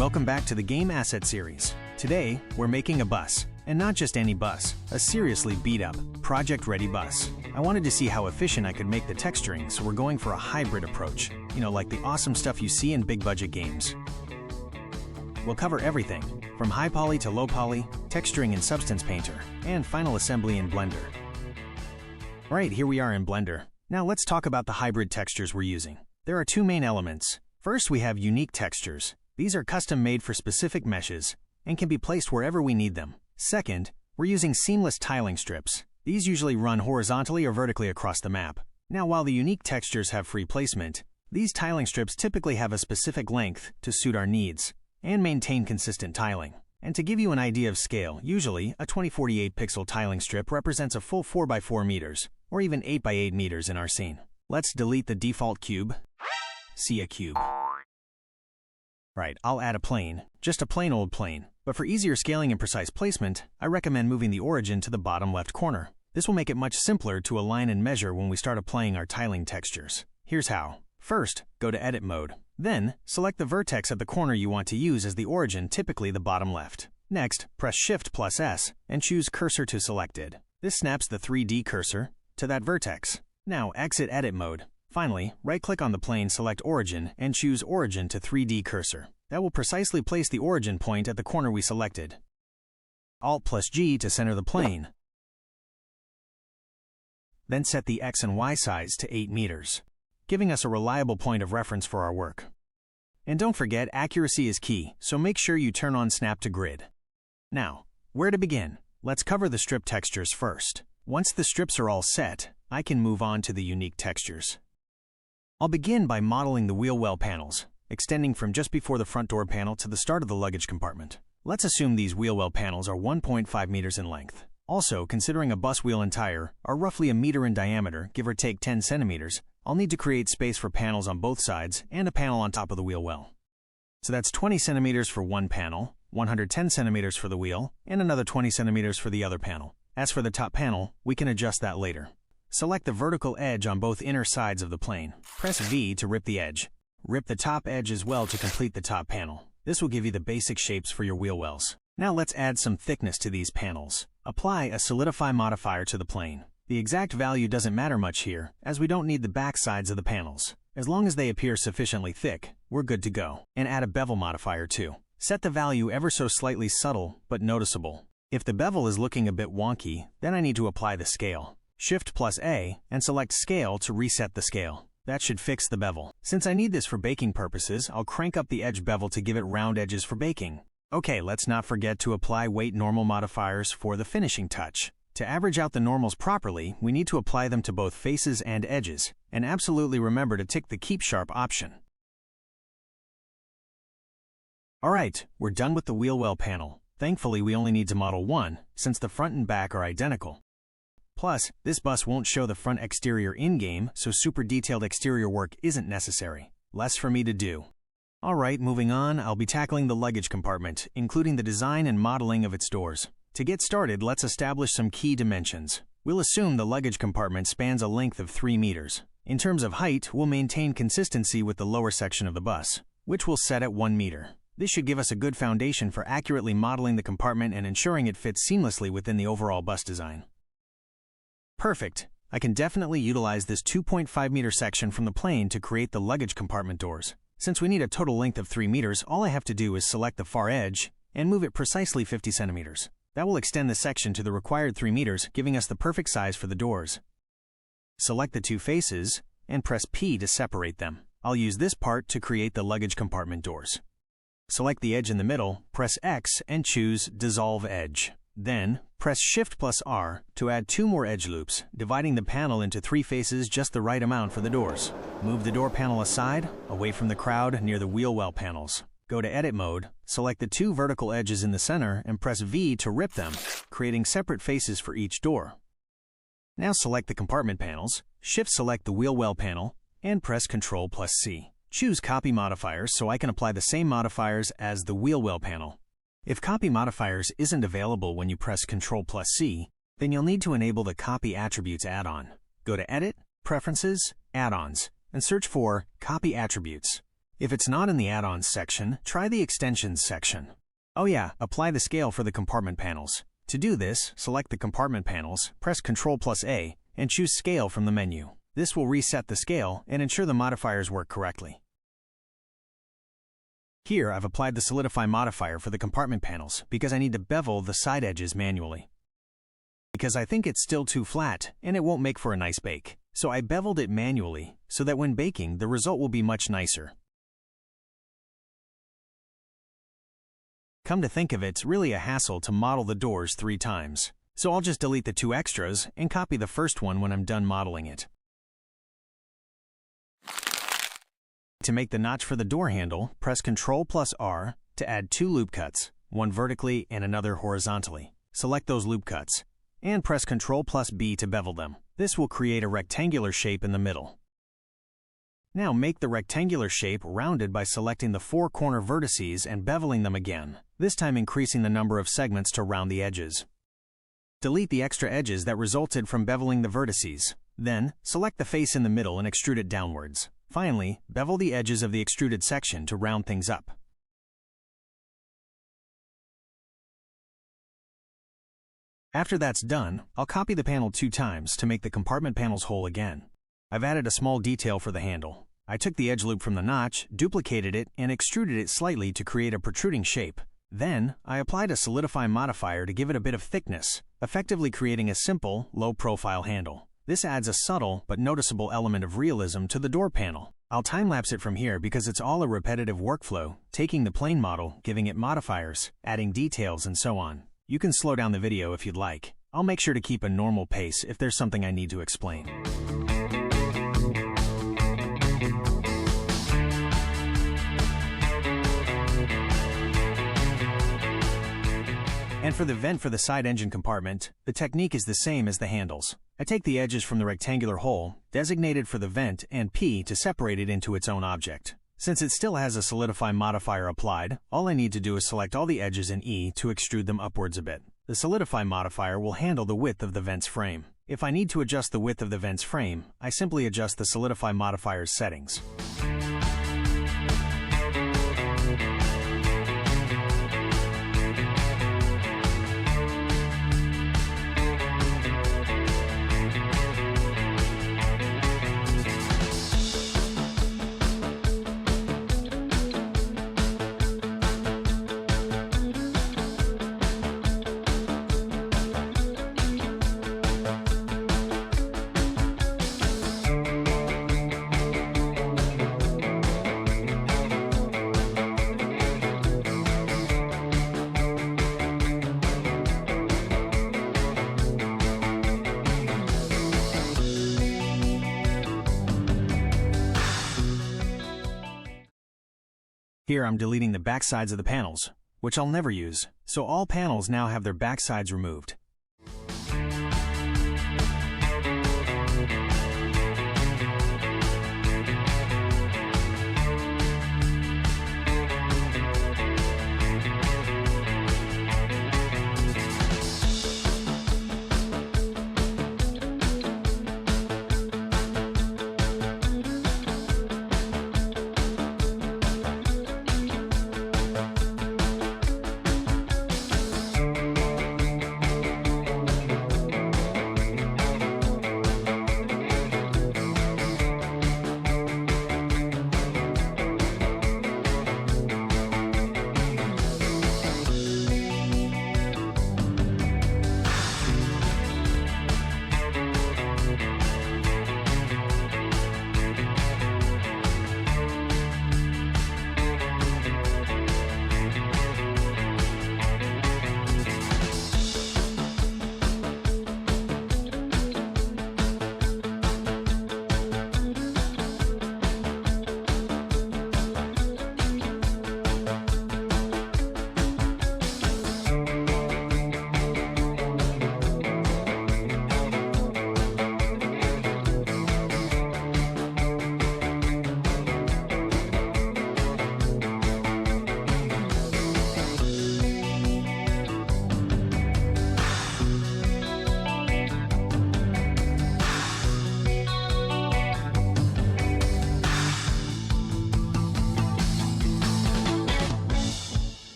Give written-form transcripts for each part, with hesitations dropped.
Welcome back to the Game Asset series. Today, we're making a bus. And not just any bus, a seriously beat-up, project-ready bus. I wanted to see how efficient I could make the texturing, so we're going for a hybrid approach. You know, like the awesome stuff you see in big-budget games. We'll cover everything, from high poly to low poly, texturing in Substance Painter, and final assembly in Blender. Alright, here we are in Blender. Now let's talk about the hybrid textures we're using. There are two main elements. First, we have unique textures. These are custom-made for specific meshes, and can be placed wherever we need them. Second, we're using seamless tiling strips. These usually run horizontally or vertically across the map. Now, while the unique textures have free placement, these tiling strips typically have a specific length to suit our needs and maintain consistent tiling. And to give you an idea of scale, usually a 2048 pixel tiling strip represents a full 4x4 meters, or even 8x8 meters in our scene. Let's delete the default cube. See a cube. Right, I'll add a plane, just a plain old plane. But for easier scaling and precise placement, I recommend moving the origin to the bottom left corner. This will make it much simpler to align and measure when we start applying our tiling textures. Here's how. First, go to Edit mode. Then, select the vertex at the corner you want to use as the origin, typically the bottom left. Next, press Shift+S and choose Cursor to Selected. This snaps the 3D cursor to that vertex. Now, exit Edit mode. Finally, right-click on the plane, select Origin, and choose Origin to 3D Cursor. That will precisely place the origin point at the corner we selected. Alt+G to center the plane. Then set the X and Y size to 8 meters, giving us a reliable point of reference for our work. And don't forget, accuracy is key, so make sure you turn on Snap to Grid. Now, where to begin? Let's cover the strip textures first. Once the strips are all set, I can move on to the unique textures. I'll begin by modeling the wheel well panels, extending from just before the front door panel to the start of the luggage compartment. Let's assume these wheel well panels are 1.5 meters in length. Also, considering a bus wheel and tire are roughly a meter in diameter, give or take 10 centimeters, I'll need to create space for panels on both sides and a panel on top of the wheel well. So that's 20 centimeters for one panel, 110 centimeters for the wheel, and another 20 centimeters for the other panel. As for the top panel, we can adjust that later. Select the vertical edge on both inner sides of the plane. Press V to rip the edge. Rip the top edge as well to complete the top panel. This will give you the basic shapes for your wheel wells. Now let's add some thickness to these panels. Apply a Solidify modifier to the plane. The exact value doesn't matter much here, as we don't need the back sides of the panels. As long as they appear sufficiently thick, we're good to go. And add a bevel modifier too. Set the value ever so slightly subtle, but noticeable. If the bevel is looking a bit wonky, then I need to apply the scale. Shift+A and select Scale to reset the scale. That should fix the bevel. Since I need this for baking purposes, I'll crank up the edge bevel to give it round edges for baking. Okay, let's not forget to apply weight normal modifiers for the finishing touch. To average out the normals properly, we need to apply them to both faces and edges, and absolutely remember to tick the Keep Sharp option. Alright, we're done with the wheel well panel. Thankfully, we only need to model one, since the front and back are identical. Plus, this bus won't show the front exterior in-game, so super detailed exterior work isn't necessary. Less for me to do. Alright, moving on, I'll be tackling the luggage compartment, including the design and modeling of its doors. To get started, let's establish some key dimensions. We'll assume the luggage compartment spans a length of 3 meters. In terms of height, we'll maintain consistency with the lower section of the bus, which we'll set at 1 meter. This should give us a good foundation for accurately modeling the compartment and ensuring it fits seamlessly within the overall bus design. Perfect. I can definitely utilize this 2.5 meter section from the plane to create the luggage compartment doors. Since we need a total length of 3 meters, all I have to do is select the far edge and move it precisely 50 centimeters. That will extend the section to the required 3 meters, giving us the perfect size for the doors. Select the two faces and press P to separate them. I'll use this part to create the luggage compartment doors. Select the edge in the middle, press X and choose Dissolve Edge. Then, press Shift+R to add 2 more edge loops, dividing the panel into 3 faces just the right amount for the doors. Move the door panel aside, away from the crowd near the wheel well panels. Go to Edit mode, select the 2 vertical edges in the center and press V to rip them, creating separate faces for each door. Now select the compartment panels, Shift-select the wheel well panel, and press Ctrl+C. Choose Copy Modifiers so I can apply the same modifiers as the wheel well panel. If Copy Modifiers isn't available when you press Ctrl+C, then you'll need to enable the Copy Attributes add-on. Go to Edit, Preferences, Add-ons, and search for Copy Attributes. If it's not in the add-ons section, try the extensions section. Oh yeah, apply the scale for the compartment panels. To do this, select the compartment panels, press Ctrl+A, and choose Scale from the menu. This will reset the scale and ensure the modifiers work correctly. Here, I've applied the Solidify modifier for the compartment panels because I need to bevel the side edges manually. Because I think it's still too flat and it won't make for a nice bake. So I beveled it manually so that when baking, the result will be much nicer. Come to think of it, it's really a hassle to model the doors 3 times. So I'll just delete the 2 extras and copy the first one when I'm done modeling it. To make the notch for the door handle, press Ctrl+R to add 2 loop cuts, one vertically and another horizontally. Select those loop cuts, and press Ctrl+B to bevel them. This will create a rectangular shape in the middle. Now make the rectangular shape rounded by selecting the 4 corner vertices and beveling them again, this time increasing the number of segments to round the edges. Delete the extra edges that resulted from beveling the vertices. Then, select the face in the middle and extrude it downwards. Finally, bevel the edges of the extruded section to round things up. After that's done, I'll copy the panel 2 times to make the compartment panels whole again. I've added a small detail for the handle. I took the edge loop from the notch, duplicated it, and extruded it slightly to create a protruding shape. Then, I applied a Solidify modifier to give it a bit of thickness, effectively creating a simple, low-profile handle. This adds a subtle but noticeable element of realism to the door panel. I'll time-lapse it from here because it's all a repetitive workflow, taking the plain model, giving it modifiers, adding details, and so on. You can slow down the video if you'd like. I'll make sure to keep a normal pace if there's something I need to explain. And for the vent for the side engine compartment, the technique is the same as the handles. I take the edges from the rectangular hole, designated for the vent, and P to separate it into its own object. Since it still has a Solidify modifier applied, all I need to do is select all the edges in E to extrude them upwards a bit. The Solidify modifier will handle the width of the vent's frame. If I need to adjust the width of the vent's frame, I simply adjust the Solidify modifier's settings. Here I'm deleting the back sides of the panels, which I'll never use, so all panels now have their back sides removed.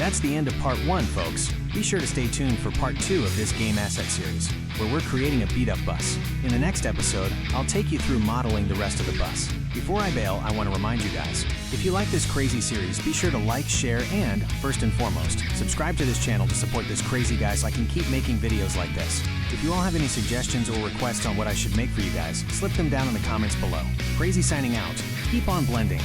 That's the end of part 1, folks. Be sure to stay tuned for part 2 of this game asset series, where we're creating a beat-up bus. In the next episode, I'll take you through modeling the rest of the bus. Before I bail, I want to remind you guys, if you like this crazy series, be sure to like, share, and, first and foremost, subscribe to this channel to support this crazy guy so I can keep making videos like this. If you all have any suggestions or requests on what I should make for you guys, slip them down in the comments below. Crazy signing out. Keep on blending.